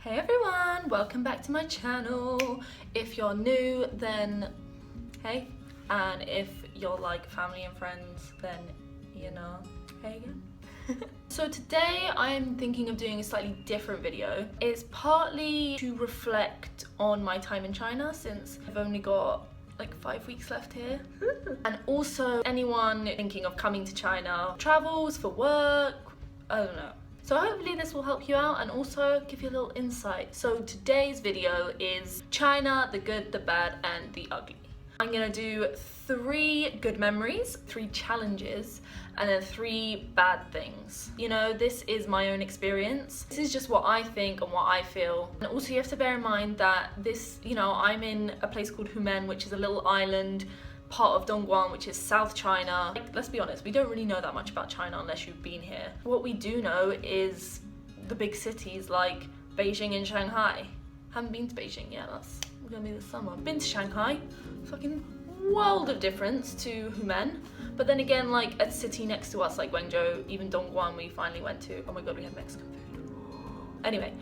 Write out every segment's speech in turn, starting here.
Hey everyone, welcome back to my channel. If you're new, then hey, and if you're like family and friends, then you know, hey again. So today I'm thinking of doing a slightly different video. It's partly to reflect on my time in China, since I've only got like 5 weeks left here. And also anyone thinking of coming to China, travels for work, I don't know. So hopefully this will help you out and also give you a little insight. So today's video is China, the good, the bad, and the ugly. I'm gonna do 3 good memories, 3 challenges, and then 3 bad things. You know, this is my own experience. This is just what I think and what I feel. And also you have to bear in mind that this, you know, I'm in a place called Humen, which is a little island, part of Dongguan, which is South China. Like, let's be honest, we don't really know that much about China unless you've been here. What we do know is the big cities like Beijing and Shanghai. Haven't been to Beijing yet, that's gonna be this summer. Been to Shanghai, fucking world of difference to Humen. But then again, like a city next to us like Guangzhou, even Dongguan we finally went to. Oh my god, we had Mexican food. Anyway,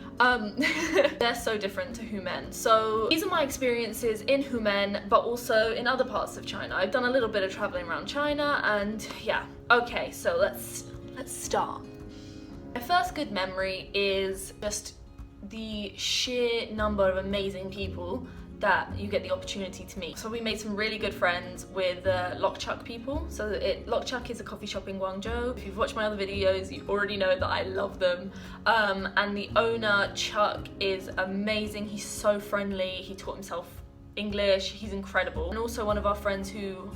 they're so different to Humen. So these are my experiences in Humen, but also in other parts of China. I've done a little bit of traveling around China, and yeah. Okay, so let's start. My first good memory is just the sheer number of amazing people that you get the opportunity to meet. So we made some really good friends with Lokchuk people. So Lokchuk is a coffee shop in Guangzhou. If you've watched my other videos, you already know that I love them. And the owner, Chuck, is amazing. He's so friendly. He taught himself English. He's incredible. And also one of our friends who,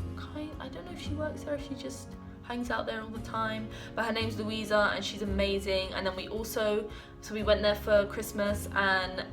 I don't know if she works there, if she just hangs out there all the time, but her name's Louisa and she's amazing. And then we went there for Christmas, and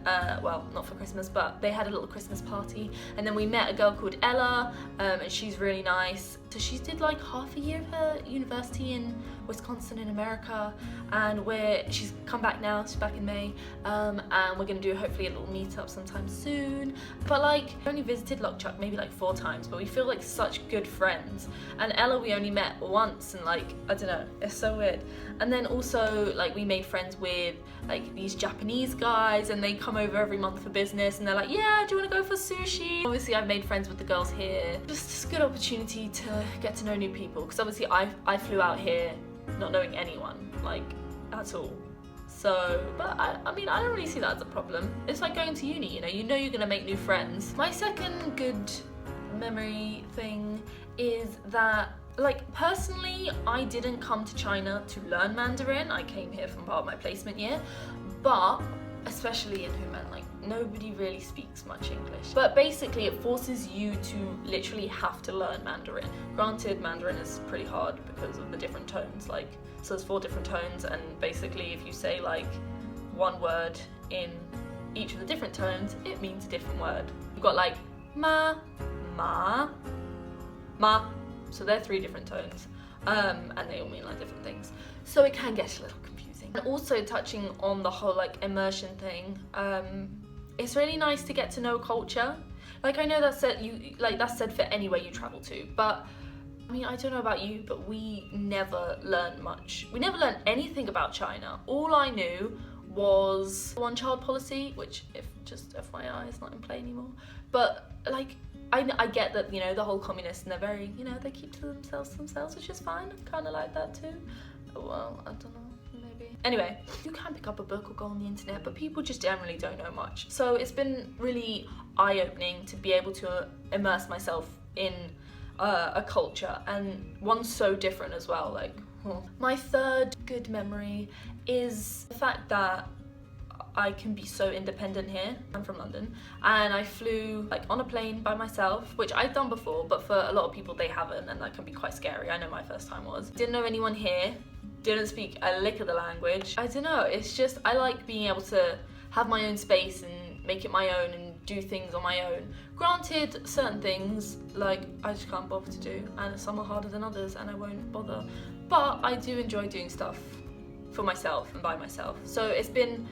well, not for Christmas, but they had a little Christmas party, and then we met a girl called Ella, and she's really nice. So she did like half a year of her university in Wisconsin in America, and she's come back now, she's back in May, and we're gonna do hopefully a little meetup sometime soon. But like, I only visited Lokchuk maybe like 4 times, but we feel like such good friends. And Ella we only met once, and like, I don't know, it's so weird. And then also like we made friends with like these Japanese guys, and they come over every month for business, and they're like, yeah, do you want to go for sushi? Obviously I've made friends with the girls here. Just a good opportunity to get to know new people, because obviously I flew out here not knowing anyone, like, at all. So, but I mean, I don't really see that as a problem. It's like going to uni, you know you're gonna make new friends. My second good memory thing is that, like, personally, I didn't come to China to learn Mandarin. I came here from part of my placement year, but especially in Humen, like, nobody really speaks much English. But basically it forces you to literally have to learn Mandarin. Granted, Mandarin is pretty hard because of the different tones, like, so there's 4 different tones, and basically if you say like one word in each of the different tones, it means a different word. You've got like ma, ma, ma. So they're 3 different tones, and they all mean like different things. So it can get a little confusing. And also touching on the whole like immersion thing, it's really nice to get to know culture. Like, I know that's said for anywhere you travel to, but I mean, I don't know about you, but we never learned much. We never learned anything about China. All I knew was one-child policy, which, if just FYI, is not in play anymore. But like, I get that, you know, the whole communists, and they're very, you know, they keep to themselves, which is fine. I kind of like that too. Well, I don't know, maybe. Anyway, you can pick up a book or go on the internet, but people just generally don't know much. So it's been really eye-opening to be able to immerse myself in a culture, and one so different as well. Like, my third good memory is the fact that I can be so independent here. I'm from London, and I flew like on a plane by myself, which I've done before, but for a lot of people they haven't, and that can be quite scary. I know my first time was. Didn't know anyone here, didn't speak a lick of the language. I don't know, it's just, I like being able to have my own space and make it my own and do things on my own. Granted, certain things like I just can't bother to do, and some are harder than others, and I won't bother, but I do enjoy doing stuff for myself and by myself. So it's been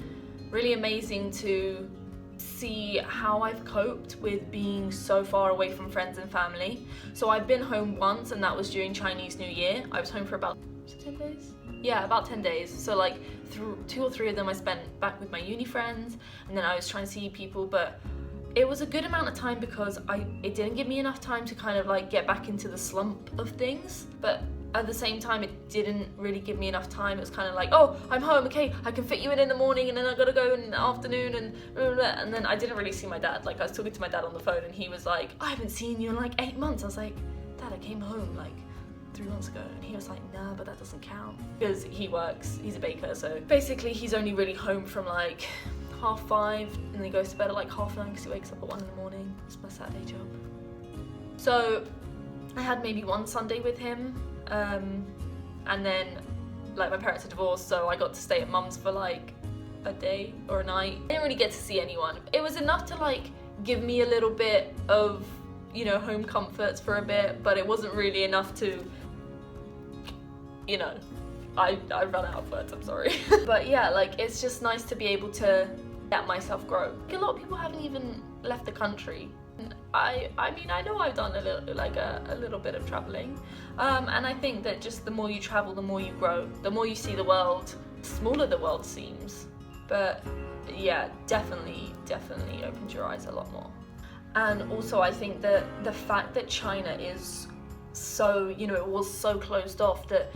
really amazing to see how I've coped with being so far away from friends and family. So I've been home once, and that was during Chinese New Year. I was home for about 10 days. Yeah, about 10 days. So like 2 or 3 of them I spent back with my uni friends, and then I was trying to see people, but it was a good amount of time because it didn't give me enough time to kind of like get back into the slump of things, but at the same time it didn't really give me enough time. It was kind of like, oh, I'm home, okay, I can fit you in the morning, and then I gotta go in the afternoon, and blah, blah, blah. And then I didn't really see my dad. Like I was talking to my dad on the phone and he was like, I haven't seen you in like 8 months. I was like, Dad, I came home like 3 months ago. And he was like, nah, but that doesn't count, because he works, he's a baker, so basically he's only really home from like 5:30, and then he goes to bed at like 9:30 because he wakes up at 1 in the morning. It's my Saturday job. So I had maybe one Sunday with him, and then like my parents are divorced, so I got to stay at mum's for like a day or a night. I didn't really get to see anyone. It was enough to like give me a little bit of, you know, home comforts for a bit, but it wasn't really enough to, you know, I ran out of words, I'm sorry. But yeah, like it's just nice to be able to let myself grow. Like, a lot of people haven't even left the country. I mean, I know I've done a little bit of traveling, and I think that just the more you travel, the more you grow, the more you see the world, the smaller the world seems. But yeah, definitely opens your eyes a lot more. And also I think that the fact that China is so, you know, it was so closed off, that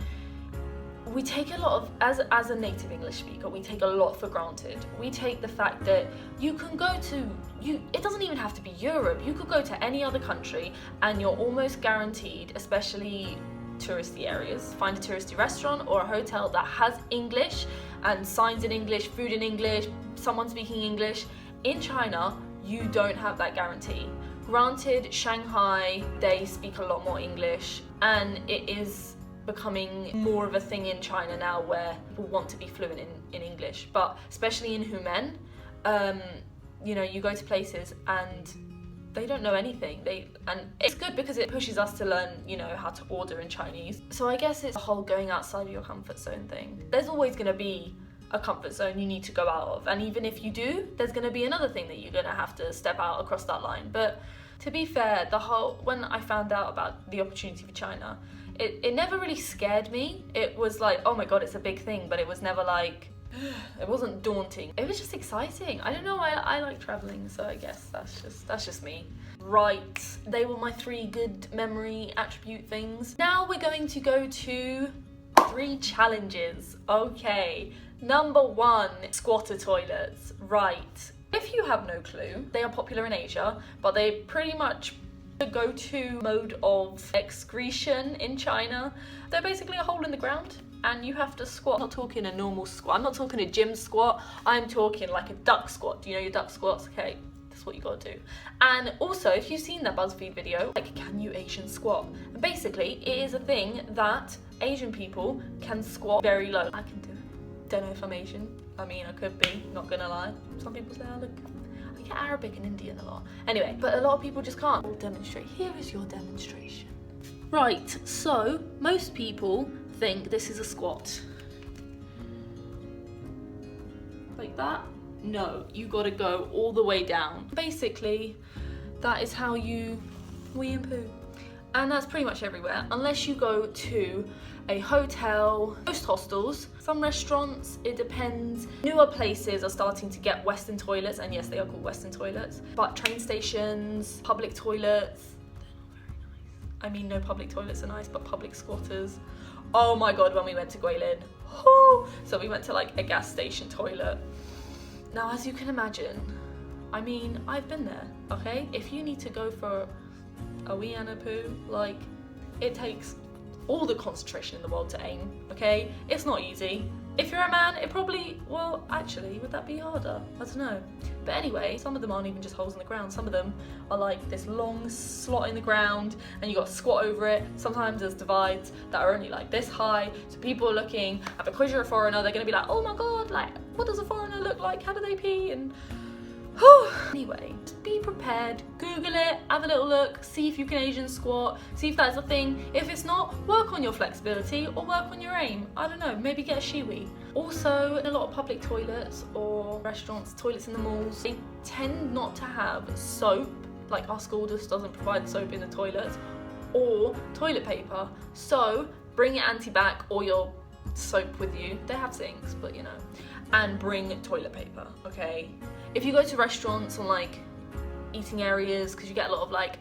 we take a lot of, as a native English speaker, we take a lot for granted. We take the fact that you can go to, it doesn't even have to be Europe, you could go to any other country and you're almost guaranteed, especially touristy areas, find a touristy restaurant or a hotel that has English and signs in English, food in English, someone speaking English. In China, you don't have that guarantee. Granted, Shanghai, they speak a lot more English, and it is becoming more of a thing in China now where people want to be fluent in English, but especially in Humen, you know, you go to places and they don't know anything. And it's good because it pushes us to learn, you know, how to order in Chinese. So I guess it's a whole going outside of your comfort zone thing. There's always going to be a comfort zone you need to go out of, and even if you do, there's going to be another thing that you're going to have to step out across that line. But to be fair, when I found out about the opportunity for China, it never really scared me. It was like, oh my god, it's a big thing, but it was never like, it wasn't daunting. It was just exciting. I don't know, I like traveling, so I guess that's just me. Right, they were my 3 good memory attribute things. Now we're going to go to 3 challenges. Okay, number 1, squatter toilets. Right, if you have no clue, they are popular in Asia, but they pretty much the go-to mode of excretion in China. They're basically a hole in the ground and you have to squat. I'm not talking a normal squat, I'm not talking a gym squat, I'm talking like a duck squat. Do you know your duck squats? Okay, that's what you gotta do. And also, if you've seen that BuzzFeed video, like, can you Asian squat? And basically, it is a thing that Asian people can squat very low. I can do it. Don't know if I'm Asian. I mean, I could be, not gonna lie. Some people say I look, I get Arabic and Indian a lot. Anyway, but a lot of people just can't. I'll demonstrate. Here is your demonstration. Right, so most people think this is a squat. Like that? No, you gotta go all the way down. Basically, that is how you wee and poo. And that's pretty much everywhere, unless you go to a hotel, most hostels, some restaurants, it depends. Newer places are starting to get Western toilets, and yes, they are called Western toilets, but train stations, public toilets, they're not very nice. I mean, no public toilets are nice, but public squatters. Oh my god, when we went to Guilin, so we went to like a gas station toilet. Now, as you can imagine, I mean, I've been there, okay? If you need to go for a wee and a poo, like, it takes all the concentration in the world to aim, okay? It's not easy. If you're a man, it probably, well, actually, would that be harder? I don't know. But anyway, some of them aren't even just holes in the ground. Some of them are like this long slot in the ground and you got to squat over it. Sometimes there's divides that are only like this high, so people are looking, and because you're a foreigner, they're gonna be like, oh my god, like, what does a foreigner look like? How do they pee? And anyway, just be prepared, Google it, have a little look, see if you can Asian squat, see if that's a thing. If it's not, work on your flexibility or work on your aim. I don't know, maybe get a shiwi. Also, in a lot of public toilets or restaurants, toilets in the malls, they tend not to have soap, like our school just doesn't provide soap in the toilets, or toilet paper. So bring your anti-bac or your soap with you. They have sinks, but you know. And bring toilet paper, okay? If you go to restaurants or like eating areas, because you get a lot of like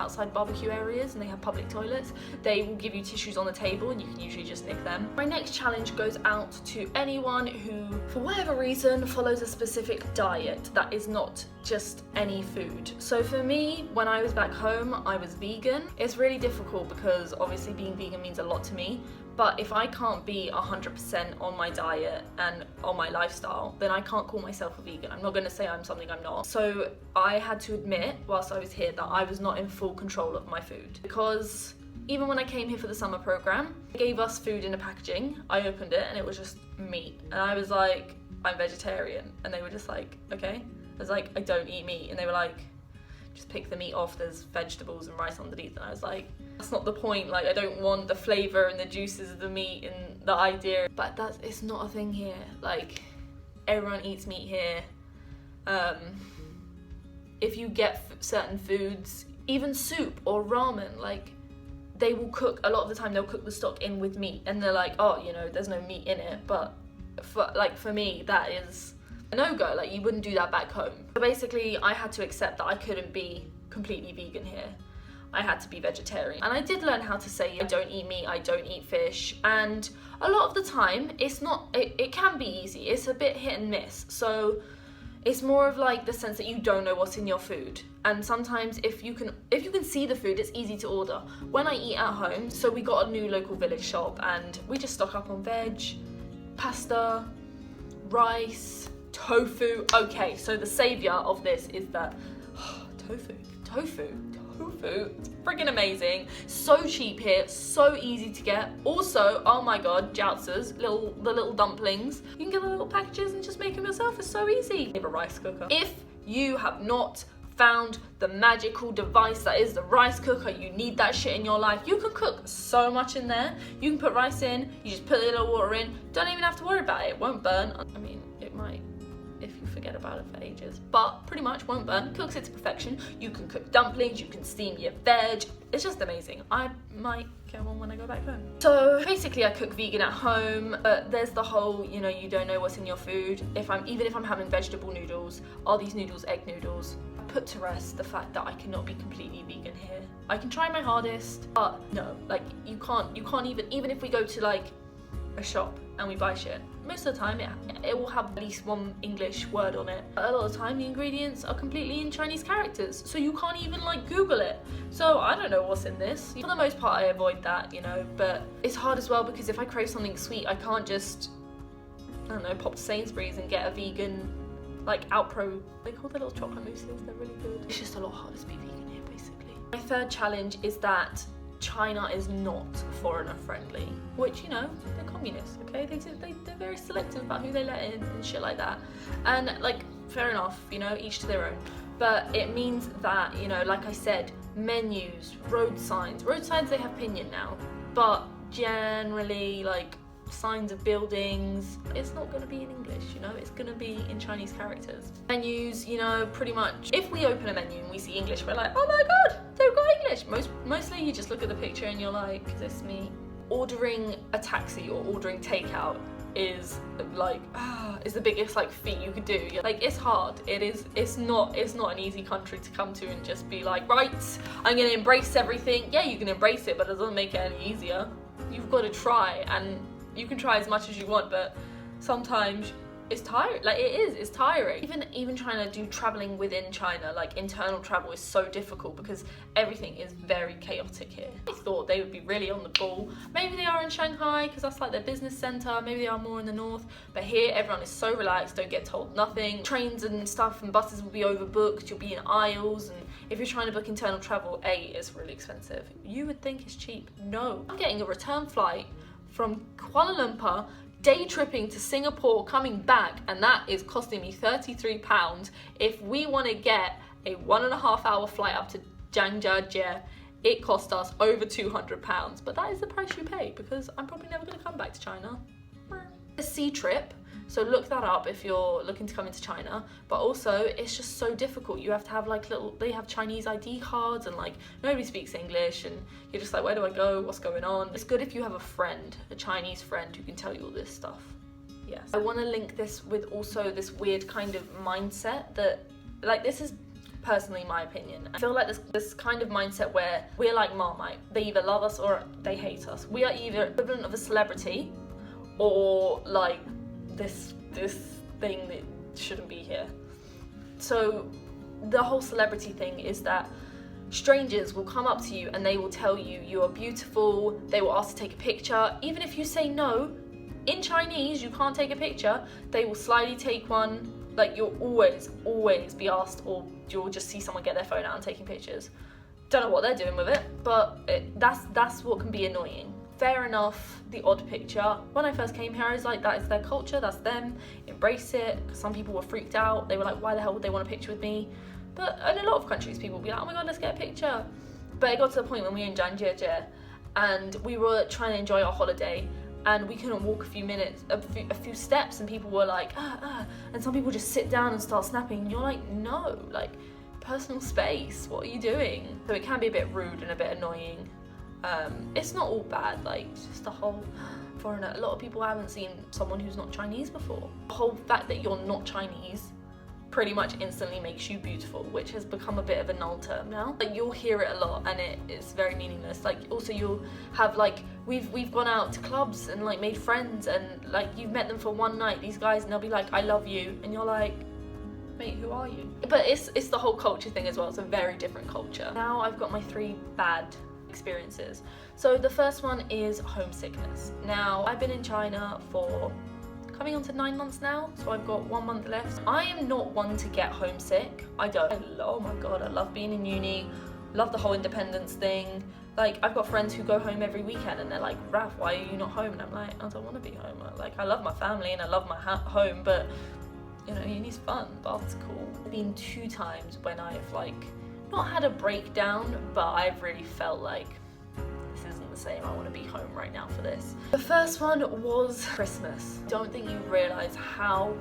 outside barbecue areas and they have public toilets, they will give you tissues on the table and you can usually just nick them. My next challenge goes out to anyone who, for whatever reason, follows a specific diet that is not just any food. So for me, when I was back home, I was vegan. It's really difficult because obviously being vegan means a lot to me. But if I can't be 100% on my diet and on my lifestyle, then I can't call myself a vegan. I'm not gonna say I'm something I'm not. So I had to admit, whilst I was here, that I was not in full control of my food. Because even when I came here for the summer program, they gave us food in a packaging. I opened it and it was just meat. And I was like, I'm vegetarian. And they were just like, okay. I was like, I don't eat meat. And they were like, just pick the meat off, there's vegetables and rice underneath. And I was like, that's not the point. Like, I don't want the flavor and the juices of the meat and the idea. But it's not a thing here. Like, everyone eats meat here. If you get certain foods, even soup or ramen, like, they will cook, a lot of the time they'll cook the stock in with meat. And they're like, oh, you know, there's no meat in it. But for me, that is a no-go. Like, you wouldn't do that back home. So basically, I had to accept that I couldn't be completely vegan here. I had to be vegetarian. And I did learn how to say, I don't eat meat, I don't eat fish. And a lot of the time, it can be easy. It's a bit hit and miss. So it's more of like the sense that you don't know what's in your food. And sometimes if you can see the food, it's easy to order. When I eat at home, so we got a new local village shop and we just stock up on veg, pasta, rice, tofu. Okay, so the savior of this is that tofu, it's freaking amazing. So cheap here, so easy to get. Also, oh my god, jiaozhis, the little dumplings. You can get the little packages and just make them yourself. It's so easy. I have a rice cooker. If you have not found the magical device that is the rice cooker, you need that shit in your life. You can cook so much in there. You can put rice in, you just put a little water in, don't even have to worry about it. It won't burn. I mean, it might if you forget about it for ages, but pretty much won't burn. Cooks it to perfection. You can cook dumplings, you can steam your veg. It's just amazing. I might get one when I go back home. So basically I cook vegan at home, but there's the whole, you know, you don't know what's in your food. Even if I'm having vegetable noodles, are these noodles egg noodles? I put to rest the fact that I cannot be completely vegan here. I can try my hardest, but no, like you can't even if we go to like a shop and we buy shit, most of the time it will have at least one English word on it. But a lot of the time the ingredients are completely in Chinese characters, so you can't even like Google it. So I don't know what's in this. For the most part I avoid that, you know, but it's hard as well because if I crave something sweet, I can't just, I don't know, pop to Sainsbury's and get a vegan like Alpro. They call the little chocolate mousses, they're really good. It's just a lot harder to be vegan here basically. My third challenge is that China is not foreigner friendly, which, you know, they're communists, okay? They're very selective about who they let in and shit like that. And like, fair enough, you know, each to their own. But it means that, you know, like I said, menus, road signs they have pinyin now, but generally like signs of buildings, it's not going to be in English, you know, it's going to be in Chinese characters. Menus, you know, pretty much if we open a menu and we see English, we're like, oh my god, they've got English. Mostly you just look at the picture and you're like, is this me? Ordering a taxi or ordering takeout is like is the biggest like feat you could do. Like, it's hard. It's not an easy country to come to and just be like, right, I'm gonna embrace everything. Yeah, you can embrace it, but it doesn't make it any easier. You've got to try, and you can try as much as you want, but sometimes it's tiring. Like, it's tiring. Even trying to do traveling within China, like internal travel, is so difficult because everything is very chaotic here. I thought they would be really on the ball. Maybe they are in Shanghai because that's like their business center. Maybe they are more in the north, but here everyone is so relaxed, don't get told nothing. Trains and stuff and buses will be overbooked. You'll be in aisles, and if you're trying to book internal travel, it's really expensive. You would think it's cheap. No, I'm getting a return flight from Kuala Lumpur, day tripping to Singapore, coming back, and that is costing me £33. If we want to get a 1.5 hour flight up to Zhangjiajie, it cost us over £200, but that is the price you pay because I'm probably never going to come back to China. A sea trip So look that up if you're looking to come into China. But also, it's just so difficult. You have to have like they have Chinese ID cards, and like nobody speaks English, and you're just like, where do I go? What's going on? It's good if you have a friend, a Chinese friend, who can tell you all this stuff. Yes. I want to link this with also this weird kind of mindset that, like, this is personally my opinion. I feel like this kind of mindset where we're like Marmite. They either love us or they hate us. We are either equivalent of a celebrity or like this thing that shouldn't be here. So the whole celebrity thing is that strangers will come up to you and they will tell you you are beautiful. They will ask to take a picture. Even if you say no, in Chinese you can't take a picture, they will slyly take one. Like, you'll always be asked, or you'll just see someone get their phone out and taking pictures. Don't know what they're doing with it, but that's what can be annoying. Fair enough, the odd picture. When I first came here, I was like, that is their culture, that's them, embrace it. Some people were freaked out. They were like, why the hell would they want a picture with me? But in a lot of countries, people would be like, oh my God, let's get a picture. But it got to the point when we were in Zhangjiajie and we were trying to enjoy our holiday, and we couldn't walk a few steps, and people were like, and some people just sit down and start snapping, and you're like, no, like, personal space, what are you doing? So it can be a bit rude and a bit annoying. It's not all bad, like, just the whole foreigner. A lot of people haven't seen someone who's not Chinese before. The whole fact that you're not Chinese pretty much instantly makes you beautiful, which has become a bit of a null term now. Like, you'll hear it a lot and it's very meaningless. Like, also you'll have like, we've gone out to clubs and like made friends, and like you've met them for one night, these guys, and they'll be like, I love you, and you're like, mate, who are you? But it's the whole culture thing as well. It's a very different culture. Now I've got my 3 bad experiences. So the first one is homesickness. Now, I've been in China for coming on to 9 months now, so I've got 1 month left. I am not one to get homesick. I don't. Oh my God, I love being in uni, love the whole independence thing. Like, I've got friends who go home every weekend and they're like, Raf, why are you not home? And I'm like, I don't want to be home. Like, I love my family and I love my home, but you know, uni's fun, Bath's cool. There's been 2 times when I've like, not had a breakdown, but I've really felt like, this isn't the same, I want to be home right now for this. The first one was Christmas. Don't think you realise how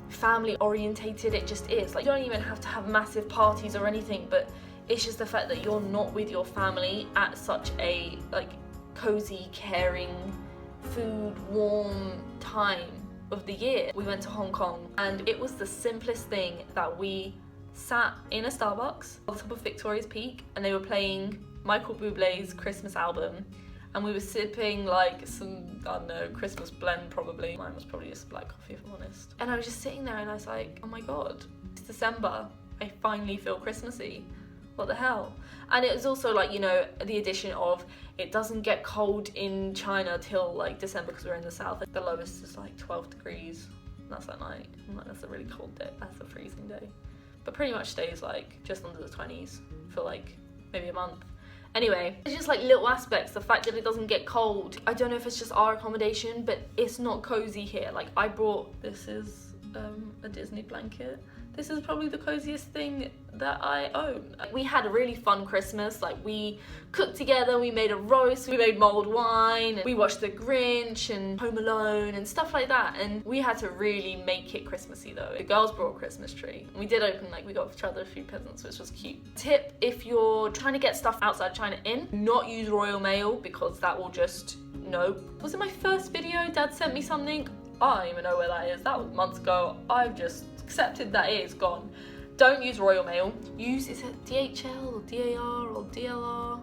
family orientated it just is. Like, you don't even have to have massive parties or anything, but it's just the fact that you're not with your family at such a like cozy, caring, food, warm time of the year. We went to Hong Kong and it was the simplest thing that we sat in a Starbucks on top of Victoria's Peak and they were playing Michael Bublé's Christmas album, and we were sipping like some, I don't know, Christmas blend probably. Mine was probably just black coffee if I'm honest. And I was just sitting there and I was like, oh my God, it's December. I finally feel Christmassy. What the hell? And it was also like, you know, the addition of it doesn't get cold in China till like December because we're in the south. The lowest is like 12 degrees. And that's at night. I'm like, that's a really cold day. That's a freezing day. But pretty much stays like just under the 20s for like maybe a month. Anyway, it's just like little aspects, the fact that it doesn't get cold. I don't know if it's just our accommodation, but it's not cozy here. Like, I brought, this is a Disney blanket. This is probably the coziest thing that I own. We had a really fun Christmas. Like, we cooked together, we made a roast, we made mulled wine, we watched The Grinch and Home Alone and stuff like that. And we had to really make it Christmassy though. The girls brought a Christmas tree. And we did open, like, we got each other a few presents, which was cute. Tip, if you're trying to get stuff outside China in, not use Royal Mail because that will just, no. Was it my first video? Dad sent me something. I don't even know where that is. That was months ago. I've just accepted that it is gone. Don't use Royal Mail. Use, is it DHL or DAR or DLR?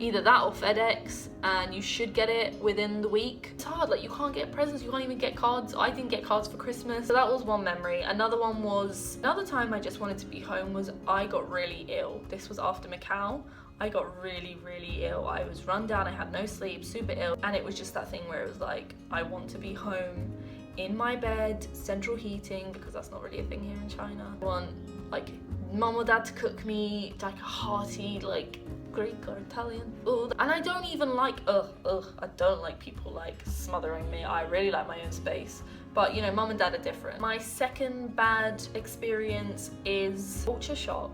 Either that or FedEx, and you should get it within the week. It's hard, like, you can't get presents, you can't even get cards. I didn't get cards for Christmas. So that was one memory. Another one was, another time I just wanted to be home was I got really ill. This was after Macau. I got really, really ill. I was run down, I had no sleep, super ill. And it was just that thing where it was like, I want to be home in my bed, central heating, because that's not really a thing here in China. I want like mum or dad to cook me like a hearty, like Greek or Italian food. And I don't even like, I don't like people like smothering me. I really like my own space. But you know, mum and dad are different. My second bad experience is culture shock.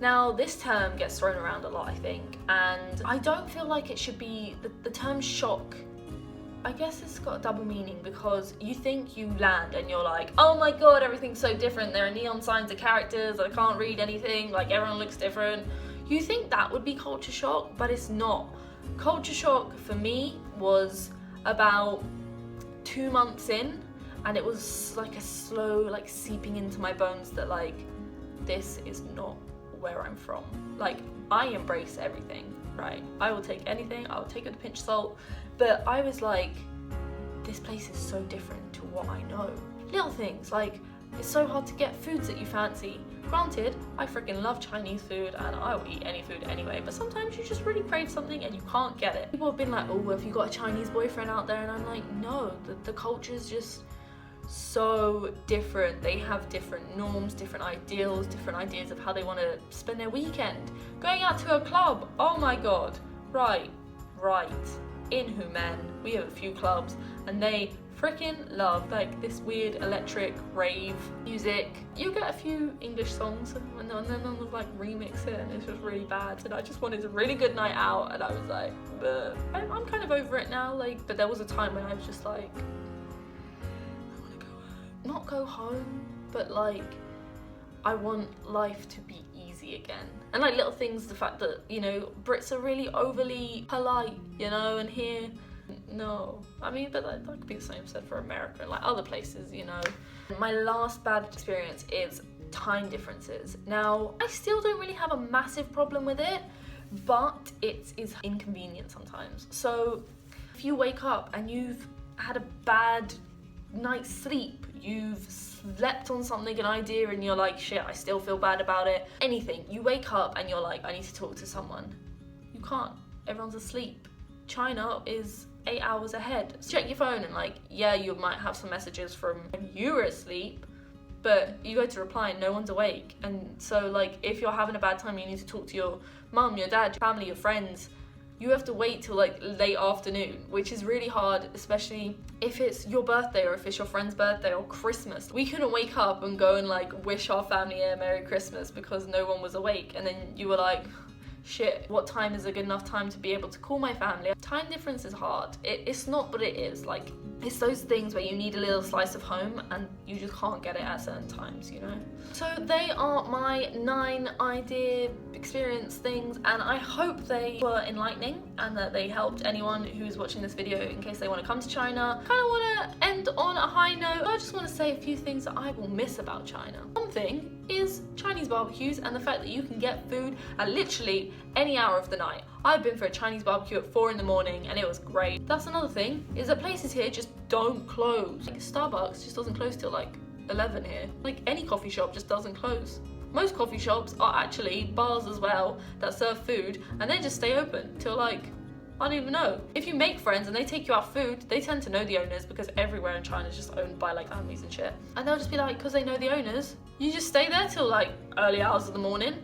Now, this term gets thrown around a lot, I think, and I don't feel like it should be, the term shock I guess it's got a double meaning, because you think you land and you're like, oh my god, everything's so different, there are neon signs of characters, I can't read anything, like everyone looks different. You think that would be culture shock, but it's not. Culture shock for me was about 2 months in, and it was like a slow like seeping into my bones that like, this is not where I'm from. Like, I embrace everything, right? I will take anything, I will take it with a pinch of salt, but I was like, this place is so different to what I know. Little things like, it's so hard to get foods that you fancy. Granted, I freaking love Chinese food and I will eat any food anyway, but sometimes you just really crave something and you can't get it. People have been like, oh, have you got a Chinese boyfriend out there? And I'm like, no, the culture's just so different. They have different norms, different ideals, different ideas of how they want to spend their weekend. Going out to a club, oh my god. Right. In Humen, we have a few clubs and they freaking love like this weird electric rave music. You get a few English songs and then they'll like remix it and it's just really bad. And I just wanted a really good night out and I was like, I'm kind of over it now. Like, but there was a time when I was just like, I want to go home. Not go home, but like, I want life to be easy again. And like little things, the fact that, you know, Brits are really overly polite, you know, and here, no. I mean, but that could be the same said for America and like other places, you know. My last bad experience is time differences. Now, I still don't really have a massive problem with it, but it is inconvenient sometimes. So if you wake up and you've had a bad night's sleep, you've slept on something, an idea, and you're like, shit, I still feel bad about it. Anything, you wake up and you're like, I need to talk to someone. You can't, everyone's asleep. China is 8 hours ahead. So check your phone and like, yeah, you might have some messages from when you were asleep, but you go to reply and no one's awake. And so like, if you're having a bad time, you need to talk to your mum, your dad, your family, your friends, you have to wait till like late afternoon, which is really hard, especially if it's your birthday or if it's your friend's birthday or Christmas. We couldn't wake up and go and like wish our family a Merry Christmas because no one was awake. And then you were like, shit, what time is a good enough time to be able to call my family? Time difference is hard. It's not, but it is. Like, it's those things where you need a little slice of home and you just can't get it at certain times, you know? So they are my 9 idea experience things, and I hope they were enlightening and that they helped anyone who's watching this video in case they want to come to China. Kind of want to end on a high note. I just want to say a few things that I will miss about China. One thing is Chinese barbecues and the fact that you can get food at literally any hour of the night. I've been for a Chinese barbecue at 4 in the morning and it was great. That's another thing, is that places here just don't close. Like Starbucks just doesn't close till like 11 here. Like any coffee shop just doesn't close. Most coffee shops are actually bars as well that serve food and they just stay open till like, I don't even know. If you make friends and they take you out food, they tend to know the owners because everywhere in China is just owned by like families and shit. And they'll just be like, because they know the owners, you just stay there till like early hours of the morning.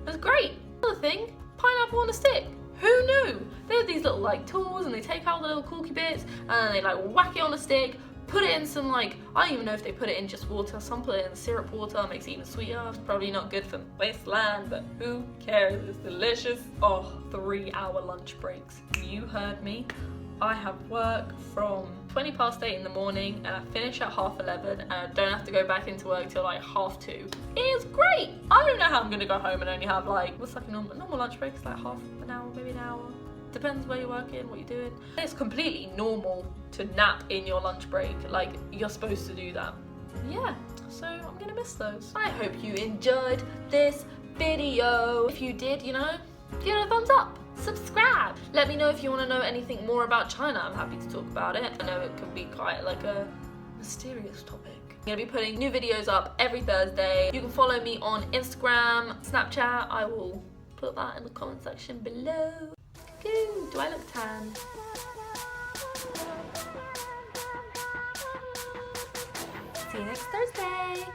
It's great. Another thing, pineapple on a stick. Who knew? They have these little like tools and they take out the little corky bits and then they like whack it on a stick, put it in some like, I don't even know if they put it in just water, some put it in syrup water, makes it even sweeter. It's probably not good for wasteland, but who cares? It's delicious. Oh, 3-hour lunch breaks. You heard me. I have work from 20 past 8 in the morning and I finish at 11:30 and I don't have to go back into work till like 2:30. It's great. I don't know how I'm gonna go home and only have like, what's like a normal lunch break? It's like half an hour, maybe an hour. Depends where you're working, what you're doing. It's completely normal to nap in your lunch break. Like, you're supposed to do that. Yeah, so I'm gonna miss those. I hope you enjoyed this video. If you did, you know, give it a thumbs up. Subscribe. Let me know if you want to know anything more about China. I'm happy to talk about it. I know it could be quite like a mysterious topic. I'm going to be putting new videos up every Thursday. You can follow me on Instagram, Snapchat. I will put that in the comment section below. Ooh, do I look tan? See you next Thursday.